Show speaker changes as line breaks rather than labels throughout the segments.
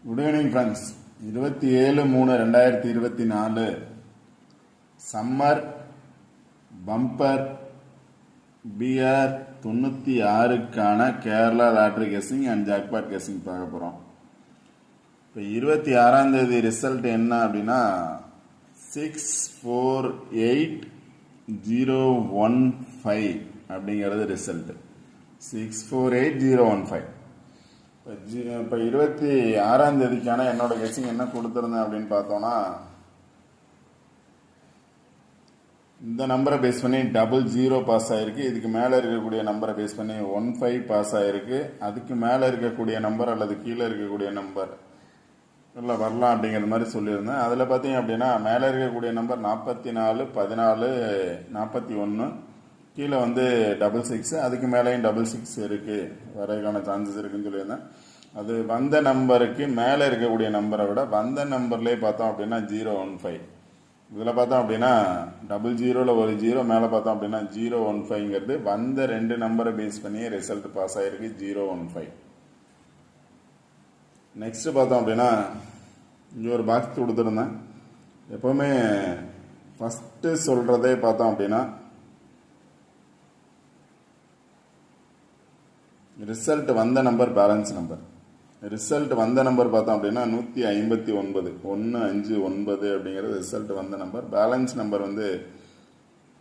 Good evening friends. 27/3/2024 summer bumper BR 96க்கான Kerala lottery guessing and jackpot guessing பார்க்க போகிறோம். இப்போ 26ஆம் தேதி ரிசல்ட் என்ன அப்படின்னா 648015 அப்படிங்கிறது ரிசல்ட். 648015. இப்போ 26ஆம் தேதிக்கான என்னோட கெஸ்ஸிங் என்ன கொடுத்துருந்தேன் அப்படின்னு பார்த்தோன்னா, இந்த நம்பரை பேஸ் பண்ணி 00 பாஸ் ஆகிருக்கு. இதுக்கு மேலே இருக்கக்கூடிய நம்பரை பேஸ் பண்ணி 15 பாஸ் ஆகிருக்கு. அதுக்கு மேலே இருக்கக்கூடிய நம்பர் அல்லது கீழே இருக்கக்கூடிய நம்பர் இல்லை வரலாம் அப்படிங்கிற மாதிரி சொல்லியிருந்தேன். அதில் பார்த்தீங்க அப்படின்னா மேலே இருக்கக்கூடிய நம்பர் 44, 14, 41, கீழே வந்து 66, அதுக்கு மேலேயும் 66 இருக்குது, வரதுக்கான சான்சஸ் இருக்குன்னு சொல்லியிருந்தேன். அது வந்த நம்பருக்கு மேலே இருக்கக்கூடிய நம்பரை விட வந்த நம்பர்லேயே பார்த்தோம் அப்படின்னா 015. இதில் பார்த்தோம் அப்படின்னா 00ல் ஒரு 0, மேலே பார்த்தோம் அப்படின்னா 015ங்கிறது வந்த ரெண்டு நம்பரை பேஸ் பண்ணி ரிசல்ட் பாஸ் ஆகிருக்கு 015. நெக்ஸ்ட் பார்த்தோம் அப்படின்னா இங்கே ஒரு பாக்ஸ் கொடுத்துருந்தேன். எப்போவுமே ஃபஸ்ட்டு சொல்கிறதே பார்த்தோம் அப்படின்னா ரிசல்ட் வந்த நம்பர் பேலன்ஸ் நம்பர். ரிசல்ட் வந்த நம்பர் பார்த்தோம் அப்படின்னா 159, 159 அப்படிங்கிறது ரிசல்ட் வந்த நம்பர். பேலன்ஸ் நம்பர் வந்து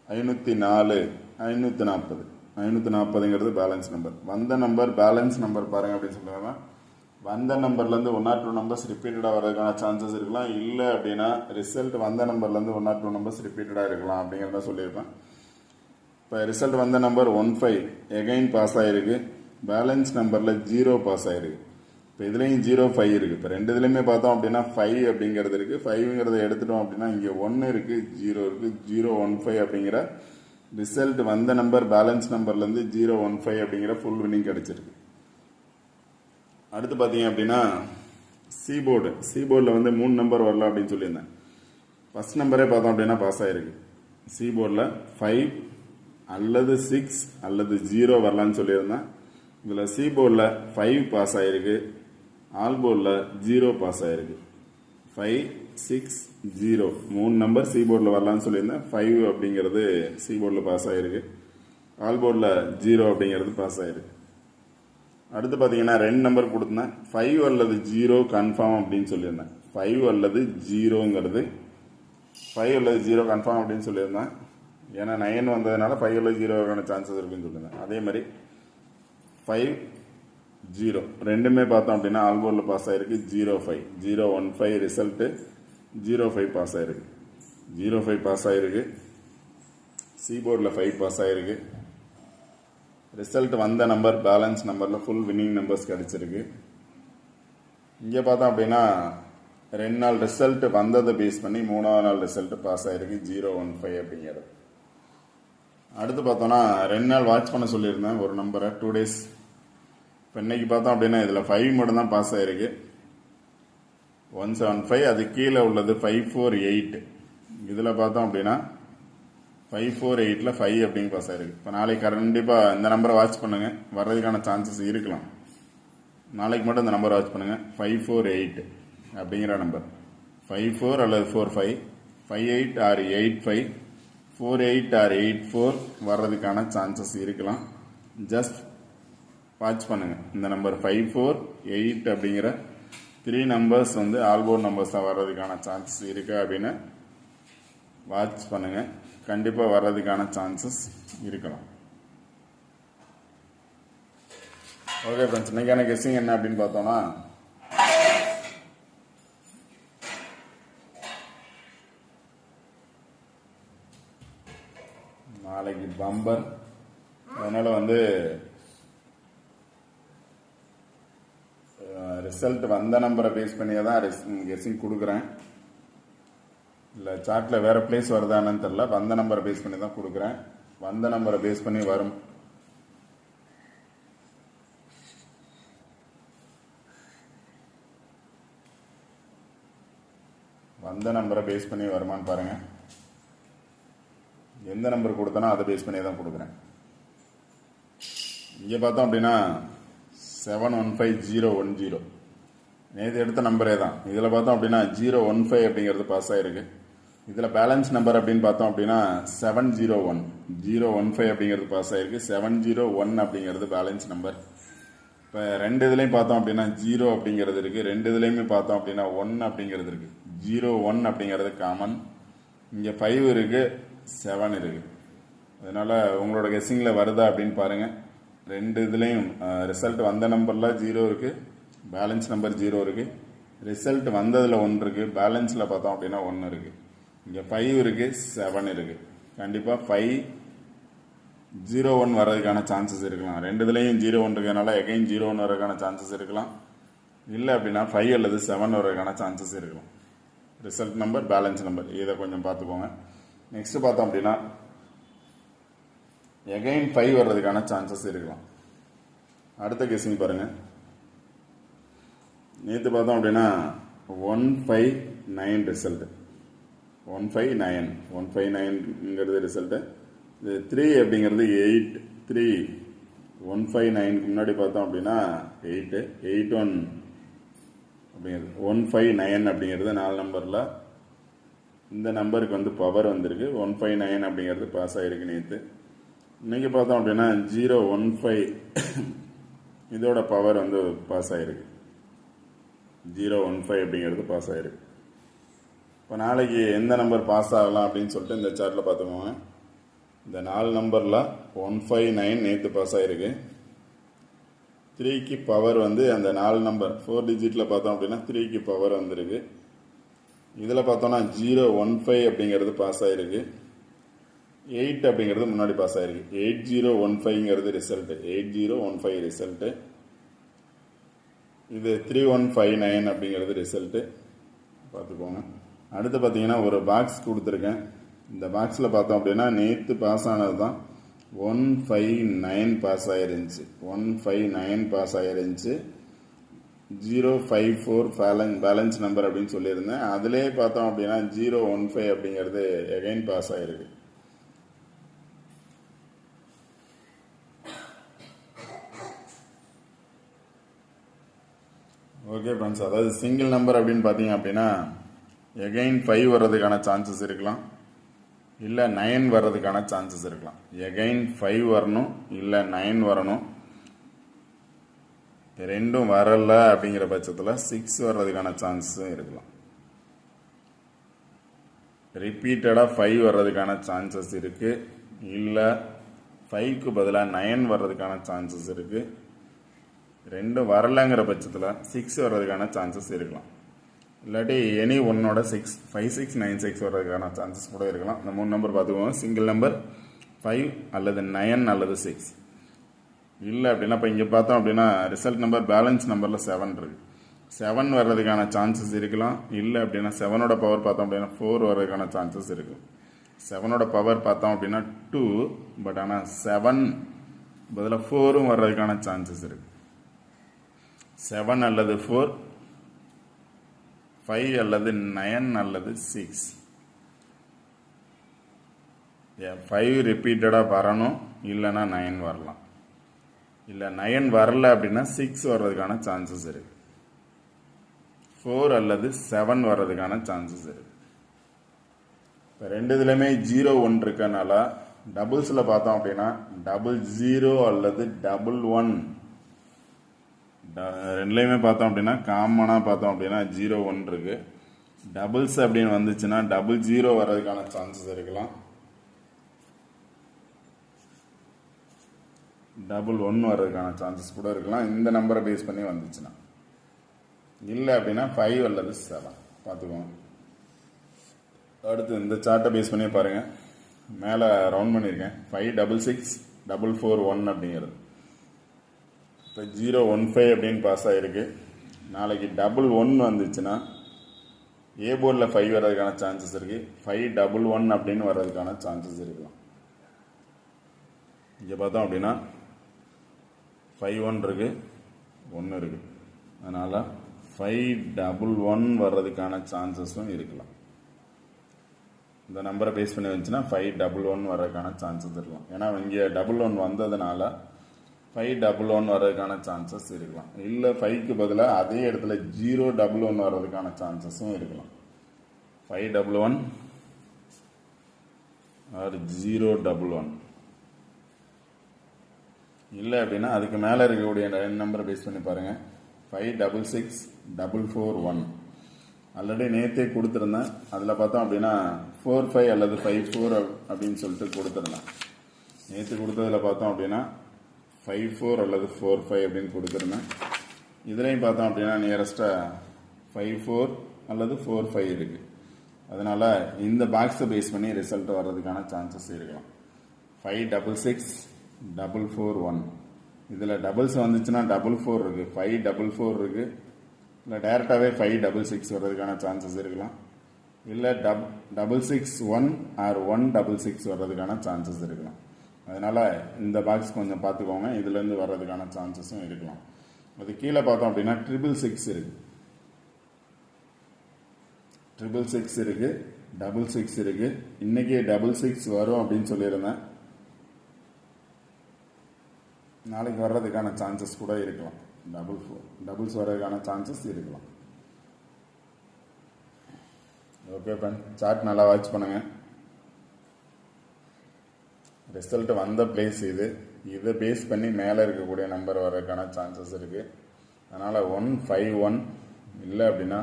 504, 540, 540ங்கிறது பேலன்ஸ் நம்பர். வந்த நம்பர் பேலன்ஸ் நம்பர் பாருங்க அப்படின்னு சொல்லுவாங்க. வந்த நம்பர்லேருந்து 1 or 2 நம்பர்ஸ் ரிப்பீட்டடாக வர்றதுக்கான சான்சஸ் இருக்கலாம். இல்லை அப்படின்னா ரிசல்ட் வந்த நம்பர்லேருந்து 1 or 2 நம்பர்ஸ் ரிப்பீட்டடாக இருக்கலாம் அப்படிங்கிறத சொல்லியிருப்பேன். இப்போ ரிசல்ட் வந்த நம்பர் 15 எகைன் பாஸ் ஆகிருக்கு. பேலன்ஸ் நம்பரில் 0 பாஸ் ஆகிருக்கு. இப்போ இதுலேயும் 05 இருக்குது. இப்போ ரெண்டு இதுலேயுமே பார்த்தோம் அப்படின்னா 5 அப்படிங்கிறது இருக்குது. 5ங்கிறத எடுத்துட்டோம் அப்படின்னா இங்கே 1 இருக்குது, 0 இருக்குது. 015 அப்படிங்கிற ரிசல்ட் வந்த நம்பர் பேலன்ஸ் நம்பர்லேருந்து 015 அப்படிங்கிற ஃபுல் வின்னிங் கிடச்சிருக்கு. அடுத்து பார்த்தீங்க அப்படின்னா சிபோர்டில் வந்து 3 நம்பர் வரலாம் அப்படின்னு சொல்லியிருந்தேன். ஃபஸ்ட் நம்பரே பார்த்தோம் அப்படின்னா பாஸ் ஆகிருக்கு. சிபோர்டில் 5 அல்லது 6 அல்லது 0 வரலான்னு சொல்லியிருந்தேன். இதில் சிபோர்டில் 5 பாஸ் ஆகிருக்கு. ஆல்போர்டில் 0 பாஸ் ஆகிருக்கு. 5, 6, 0 3 நம்பர் சிபோர்டில் வரலான்னு சொல்லியிருந்தேன். 5 அப்படிங்கிறது சிபோர்டில் பாஸ் ஆகிருக்கு. ஆல்போர்டில் 0 அப்படிங்கிறது பாஸ் ஆகிருக்கு. அடுத்து பார்த்தீங்கன்னா 2 நம்பர் கொடுத்துருந்தேன். 5 அல்லது 0 கன்ஃபார்ம் அப்படின்னு சொல்லியிருந்தேன். 5 அல்லது 0ங்கிறது 5 அல்லது 0 கன்ஃபார்ம் அப்படின்னு சொல்லியிருந்தேன். ஏன்னா 9 வந்ததுனால 5 அல்லது 0க்கான சான்சஸ் இருக்குன்னு சொல்லியிருந்தேன். அதே மாதிரி 5, 0 ரெண்டுமே பார்த்தோம் அப்படின்னா ஆல்போர்டில் பாஸ் ஆகிருக்கு. 05, 015 ரிசல்ட்டு 05 பாஸ் ஆகிருக்கு. 05 பாஸ் ஆகிருக்கு. சிபோர்டில் 5 பாஸ் ஆகிருக்கு. ரிசல்ட் வந்த நம்பர் பேலன்ஸ் நம்பரில் ஃபுல் வின்னிங் நம்பர்ஸ் கிடச்சிருக்கு. இங்கே பார்த்தோம் அப்படின்னா 2 நாள் ரிசல்ட் வந்ததை பேஸ் பண்ணி 3ஆவது நாள் ரிசல்ட் பாஸ் ஆகிருக்கு 015 அப்படிங்கிறது. அடுத்து பார்த்தோன்னா 2 நாள் வாட்ச் பண்ண சொல்லியிருந்தேன் ஒரு நம்பரை 2 days. இப்போ இன்னைக்கு பார்த்தோம் அப்படின்னா இதில் 5 மட்டும் தான் பாஸ் ஆகிருக்கு. 175, அது கீழே உள்ளது 548. இதில் பார்த்தோம் அப்படின்னா 548ல் 5 அப்படிங்க பாஸ் ஆகிருக்கு. இப்போ நாளைக்கு கண்டிப்பாக இந்த நம்பரை வாட்ச் பண்ணுங்கள், வர்றதுக்கான சான்சஸ் இருக்கலாம். நாளைக்கு மட்டும் இந்த நம்பரை வாட்ச் பண்ணுங்கள். 548 அப்படிங்கிற நம்பர் 54 அல்லது 45, 58 or 85, 48 or 84 வர்றதுக்கான சான்சஸ் இருக்கலாம். ஜஸ்ட் வாட்ச் பண்ணுங்கள். இந்த நம்பர் 548 அப்படிங்கிற 3 நம்பர்ஸ் வந்து ஆல்போர்ட் நம்பர்ஸாக வர்றதுக்கான சான்சஸ் இருக்கு அப்படின்னு வாட்ச் பண்ணுங்கள். கண்டிப்பாக வர்றதுக்கான சான்சஸ் இருக்கலாம். ஓகே ஃப்ரெண்ட்ஸ், இன்னைக்கான கெஸ்ஸிங் என்ன அப்படின்னு பார்த்தோம்னா நாளைக்கு பம்பர், அதனால் வந்து ரிசல்ட் வந்த நம்பரை பேஸ் பண்ணியே தான் கெஸ்ஸிங் கொடுக்குறேன். இல்லை சார்ட்டில் வேறு பிளேஸ் வருதானு தெரில. வந்த நம்பரை பேஸ் பண்ணி தான் கொடுக்குறேன். வந்த நம்பரை பேஸ் பண்ணி வரும். வந்த நம்பரை பேஸ் பண்ணி வருமானு பாருங்கள். எந்த நம்பர் கொடுத்தனோ அதை பேஸ் பண்ணி தான் கொடுக்குறேன். இங்கே பார்த்தோம் அப்படின்னா 715010 நேற்று எடுத்த நம்பரே தான். இதில் பார்த்தோம் அப்படின்னா 015 அப்படிங்கிறது பாஸ் ஆகிருக்கு. இதில் பேலன்ஸ் நம்பர் அப்படின்னு பார்த்தோம் அப்படின்னா 701. 015 அப்படிங்கிறது பாஸ் ஆகிருக்கு. 701 அப்படிங்கிறது பேலன்ஸ் நம்பர். இப்போ ரெண்டு இதுலேயும் பார்த்தோம் அப்படின்னா 0 அப்படிங்கிறது இருக்குது. ரெண்டு இதுலேயுமே பார்த்தோம் அப்படின்னா 1 அப்படிங்கிறது இருக்குது. 01 அப்படிங்கிறது காமன். இங்கே 5 இருக்குது, 7 இருக்குது. அதனால் உங்களோட கெஸ்ஸிங்கில் வருதா அப்படின்னு பாருங்கள். ரெண்டு இதுலேயும் ரிசல்ட் வந்த நம்பரில் 0 இருக்குது, பேலன்ஸ் நம்பர் 0 இருக்குது. ரிசல்ட் வந்ததில் 1 இருக்குது, பேலன்ஸில் பார்த்தோம் அப்படின்னா 1 இருக்குது. இங்கே 5 இருக்குது, 7 இருக்குது. கண்டிப்பாக 501 வர்றதுக்கான சான்சஸ் இருக்கலாம். ரெண்டு இதுலேயும் 01 இருக்கிறதுனால எகைன் 01 வர்றதுக்கான சான்சஸ் இருக்கலாம். இல்லை அப்படின்னா 5 அல்லது 7 வர்றதுக்கான சான்சஸ் இருக்கலாம். ரிசல்ட் நம்பர், பேலன்ஸ் நம்பர், இதை கொஞ்சம் பார்த்துக்கோங்க. நெக்ஸ்ட் பார்த்தோம் அப்படின்னா எகைன் 5 வர்றதுக்கான சான்சஸ் இருக்கலாம். அடுத்த கெஸ்ஸிங் பாருங்கள். நேற்று பார்த்தோம் அப்படின்னா 159 ரிசல்ட். 159ங்கிறது ரிசல்ட்டு. இது 3 அப்படிங்கிறது 8. 3 159க்கு முன்னாடி பார்த்தோம் அப்படின்னா 8. 81 அப்படிங்கிறது 159 அப்படிங்கிறது 4 நம்பரில் இந்த நம்பருக்கு வந்து பவர் வந்திருக்கு. 159 அப்படிங்கிறது பாஸ் ஆகிருக்கு நேற்று. இன்றைக்கி பார்த்தோம் அப்படின்னா 015 இதோட பவர் வந்து பாஸ் ஆகிருக்கு. 015 அப்படிங்கிறது பாஸ் ஆகிருக்கு. இப்போ நாளைக்கு எந்த நம்பர் பாஸ் ஆகலாம் அப்படின்னு சொல்லிட்டு இந்த சார்ட்டில் பார்த்துக்கோங்க. இந்த 4 நம்பரில் 159 நேற்று பாஸ் ஆகிருக்கு. 3க்கு பவர் வந்து அந்த 4 நம்பர் 4 டிஜிட்டில் பார்த்தோம் அப்படின்னா 3க்கு பவர் வந்திருக்கு. இதில் பார்த்தோன்னா 015 அப்படிங்கிறது பாஸ் ஆகிருக்கு. 8 அப்படிங்கிறது முன்னாடி பாஸ் ஆகிருக்கு. 8015ங்கிறது ரிசல்ட்டு. 8015 ரிசல்ட்டு. இது 3159 அப்படிங்கிறது ரிசல்ட்டு. பார்த்துக்கோங்க. அடுத்து பார்த்தீங்கன்னா ஒரு பாக்ஸ் கொடுத்துருக்கேன். இந்த பாக்ஸில் பார்த்தோம் அப்படின்னா நேற்று பாஸ் ஆனது தான் 159 பாஸ் ஆகிருந்துச்சு. 159 பாஸ் ஆகிருந்துச்சு. 054 பேலன்ஸ் நம்பர் அப்படின்னு சொல்லியிருந்தேன். அதிலே பார்த்தோம் அப்படின்னா 015 அப்படிங்கிறது எகைன் பாஸ் ஆகிருக்கு. ஓகே ஃப்ரெண்ட்ஸ், அதாவது சிங்கிள் நம்பர் அப்படின்னு பார்த்தீங்க அப்படின்னா எகைன் 5 வர்றதுக்கான சான்சஸ் இருக்கலாம், இல்லை 9 வர்றதுக்கான சான்சஸ் இருக்கலாம். எகைன் 5 வரணும், இல்லை 9 வரணும். ரெண்டும் வரல அப்படிங்கிற பட்சத்தில் 6 வர்றதுக்கான சான்ஸும் இருக்கலாம். ரிப்பீட்டடாக 5 வர்றதுக்கான சான்சஸ் இருக்குது, இல்லை 5க்கு பதிலாக 9 வர்றதுக்கான சான்சஸ் இருக்குது. ரெண்டும் வரலைங்கிற பட்சத்தில் 6 வர்றதுக்கான சான்சஸ் இருக்கலாம். இல்லாட்டி எனி ஒன்னோட 6 5 6 9 6 வர்றதுக்கான சான்சஸ் கூட இருக்கலாம். இந்த 3 நம்பர் பார்த்துக்கோங்க. சிங்கிள் நம்பர் 5 அல்லது 9 அல்லது 6. இல்லை அப்படின்னா இப்போ இங்கே பார்த்தோம் அப்படின்னா ரிசல்ட் நம்பர் பேலன்ஸ் நம்பரில் 7 இருக்குது. 7 வர்றதுக்கான சான்சஸ் இருக்கலாம். இல்லை அப்படின்னா 7ஓட பவர் பார்த்தோம் அப்படின்னா 4 வர்றதுக்கான சான்சஸ் இருக்குது. 7ஓட பவர் பார்த்தோம் அப்படின்னா 2, பட் ஆனால் 7 பதிலாக 4ம் வர்றதுக்கான சான்சஸ் இருக்குது. 7 அல்லது 4, 5 அல்லது 9 அல்லது 6. 5 ரிப்பீட்டடாக வரணும், இல்லைன்னா 9 வரலாம். இல்லை 9 வரல அப்படின்னா 6 வர்றதுக்கான சான்சஸ் இருக்குது. 4 அல்லது 7 வர்றதுக்கான சான்சஸ் இருக்குது. இப்போ ரெண்டு இதுலையுமே 0 இருக்கனால டபுள்ஸில் பார்த்தோம் அப்படின்னா 00 அல்லது 11. ரெண்டுலேயுமே பார்த்தோம் அப்படின்னா காமனாக பார்த்தோம் அப்படின்னா 01 இருக்குது. டபுள்ஸ் அப்படின்னு வந்துச்சுன்னா 00 வர்றதுக்கான சான்சஸ் இருக்கலாம், 11 வர்றதுக்கான சான்சஸ் கூட இருக்கலாம், இந்த நம்பரை பேஸ் பண்ணி வந்துச்சுன்னா. இல்லை அப்படின்னா 5 அல்லது 7 பார்த்துக்கோங்க. அடுத்து இந்த சார்ட்டை பேஸ் பண்ணி பாருங்கள். மேலே ரவுண்ட் பண்ணியிருக்கேன். 5 6 6 4 4 1 அப்படிங்கிறது. இப்போ 015 அப்படின்னு பாஸ் ஆகிருக்கு. நாளைக்கு 11 வந்துச்சுன்னா ஏ போர்டில் 5 வர்றதுக்கான சான்சஸ் இருக்குது. 511 அப்படின்னு வர்றதுக்கான சான்சஸ் இருக்கலாம். இங்கே பார்த்தோம் அப்படின்னா 51 இருக்குது, 1 இருக்குது. அதனால் 511 வர்றதுக்கான சான்சஸும் இருக்கலாம். இந்த நம்பரை பேஸ் பண்ணி வந்துச்சுன்னா 511 வர்றதுக்கான சான்சஸ் இருக்கலாம். ஏன்னா இங்கே 11 வந்ததுனால 511 வர்றதுக்கான சான்சஸ் இருக்கலாம். இல்லை 5க்கு பதிலாக அதே இடத்துல 011 வர்றதுக்கான சான்சஸும் இருக்கலாம். 511 ஆர் 011. இல்லை அப்படின்னா அதுக்கு மேலே இருக்கக்கூடிய நம்பரை பேஸ் பண்ணி பாருங்கள். 566441 ஆல்ரெடி நேற்றே கொடுத்துருந்தேன். அதில் பார்த்தோம் அப்படின்னா 45 அல்லது 54 அப்படின்னு சொல்லிட்டு கொடுத்துருந்தேன். நேற்று கொடுத்ததில் பார்த்தோம் அப்படின்னா 54 அல்லது 45 அப்படின்னு கொடுத்துருந்தேன். இதுலேயும் பார்த்தோம் அப்படின்னா நியரஸ்ட்டாக 54 அல்லது 45 இருக்குது. அதனால் இந்த பாக்ஸை பேஸ் பண்ணி ரிசல்ட் வர்றதுக்கான சான்சஸ் இருக்கலாம். 566441 இதில் டபுள்ஸ் வந்துச்சுன்னா 44 இருக்குது, 544 இருக்குது. இல்லை டேரெக்டாகவே 566 வர்றதுக்கான சான்சஸ் இருக்கலாம். இல்லை 661 ஆர் 166 வர்றதுக்கான சான்சஸ் இருக்கலாம். அதனால் இந்த பாக்ஸ் கொஞ்சம் பார்த்துக்கோங்க. இதுலேருந்து வர்றதுக்கான சான்சஸும் இருக்கலாம். அது கீழே பார்த்தோம் அப்படின்னா 666 இருக்குது, 666 இருக்குது, 66 இருக்குது. இன்றைக்கி 66 வரும் அப்படின்னு சொல்லியிருந்தேன். நாளைக்கு வர்றதுக்கான சான்சஸ் கூட இருக்கலாம். 44 டபுள்ஸ் வர்றதுக்கான சான்சஸ் இருக்கலாம். ஓகே ஃப்ரெண்ட், சார்ட் நல்லா வாட்ச் பண்ணுங்கள். ரிசல்ட் வந்த பிளேஸ் இதை பேஸ் பண்ணி மேலே இருக்கக்கூடிய நம்பர் வர்றதுக்கான சான்சஸ் இருக்குது. அதனால் 151 இல்லை அப்படின்னா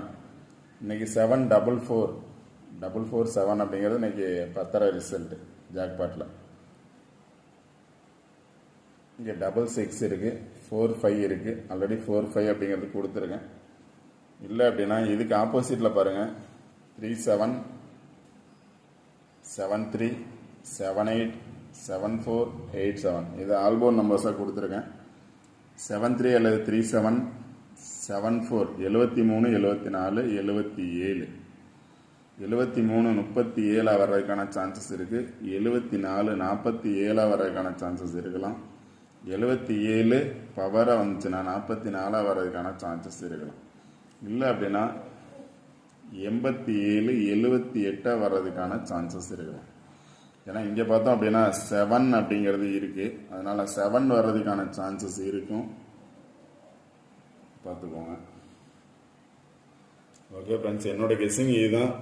இன்றைக்கி 744447 அப்படிங்கிறது இன்றைக்கி 10 ரிசல்ட்டு ஜாக்பாட்டில். இங்கே 66 இருக்குது, 45 இருக்குது. ஆல்ரெடி 45 அப்படிங்கிறது கொடுத்துருக்கேன். இல்லை அப்படின்னா இதுக்கு ஆப்போசிட்டில் பாருங்கள் 37 73 78 74 87 இது ஆல்போன் நம்பர்ஸாக கொடுத்துருக்கேன். 73 அல்லது 37 74 73 74 77 73 37 வர்றதுக்கான சான்சஸ் இருக்குது. 74 47 வர்றதுக்கான சான்சஸ் இருக்கலாம். 77 பவராக வந்துச்சுன்னா 44 வர்றதுக்கான சான்சஸ் இருக்கலாம். இல்லை அப்படின்னா 87 78 வர்றதுக்கான சான்சஸ் இருக்கலாம். ஏன்னா இங்கே பார்த்தோம் அப்படின்னா 7 அப்படிங்கிறது இருக்குது. அதனால் 7 வர்றதுக்கான சான்சஸ் இருக்கும், பார்த்துக்கோங்க. ஓகே ஃப்ரெண்ட்ஸ், என்னோட கெஸ்ஸிங் இதுதான்.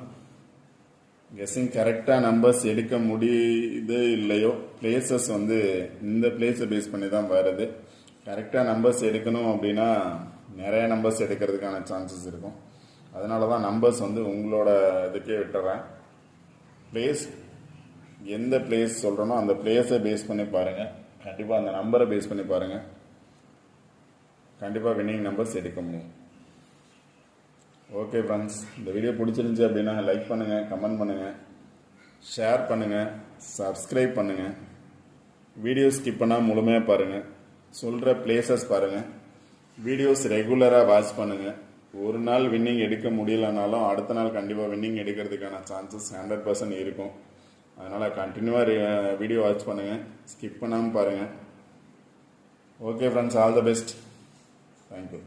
கெஸ்ஸிங் கரெக்டாக நம்பர்ஸ் எடுக்க முடியுது இல்லையோ, பிளேசஸ் வந்து இந்த பிளேஸை பேஸ் பண்ணி தான் வருது. கரெக்டாக நம்பர்ஸ் எடுக்கணும் அப்படின்னா நிறைய நம்பர்ஸ் எடுக்கிறதுக்கான சான்சஸ் இருக்கும். அதனால தான் நம்பர்ஸ் வந்து உங்களோட இதுக்கே விட்டுறேன். பிளேஸ் எந்த பிளேஸ் சொல்கிறனோ அந்த பிளேஸை பேஸ் பண்ணி பாருங்கள். கண்டிப்பாக அந்த நம்பரை பேஸ் பண்ணி பாருங்கள். கண்டிப்பாக வின்னிங் நம்பர்ஸ் எடுக்க முடியும். ஓகே ஃப்ரெண்ட்ஸ், இந்த வீடியோ பிடிச்சிருந்துச்சி அப்படின்னா லைக் பண்ணுங்கள், கமெண்ட் பண்ணுங்கள், ஷேர் பண்ணுங்கள், சப்ஸ்கிரைப் பண்ணுங்கள். வீடியோ ஸ்கிப் பண்ணால் முழுமையாக பாருங்கள். சொல்கிற பிளேசஸ் பாருங்கள். வீடியோஸ் ரெகுலராக வாட்ச் பண்ணுங்கள். ஒரு நாள் வின்னிங் எடுக்க முடியலனாலும் அடுத்த நாள் கண்டிப்பாக வின்னிங் எடுக்கிறதுக்கான சான்சஸ் 100% இருக்கும். அதனால் கண்டினியூவாக வீடியோ வாட்ச் பண்ணுங்கள், ஸ்கிப் பண்ணாமல் பாருங்கள். Okay friends, all the best. Thank you.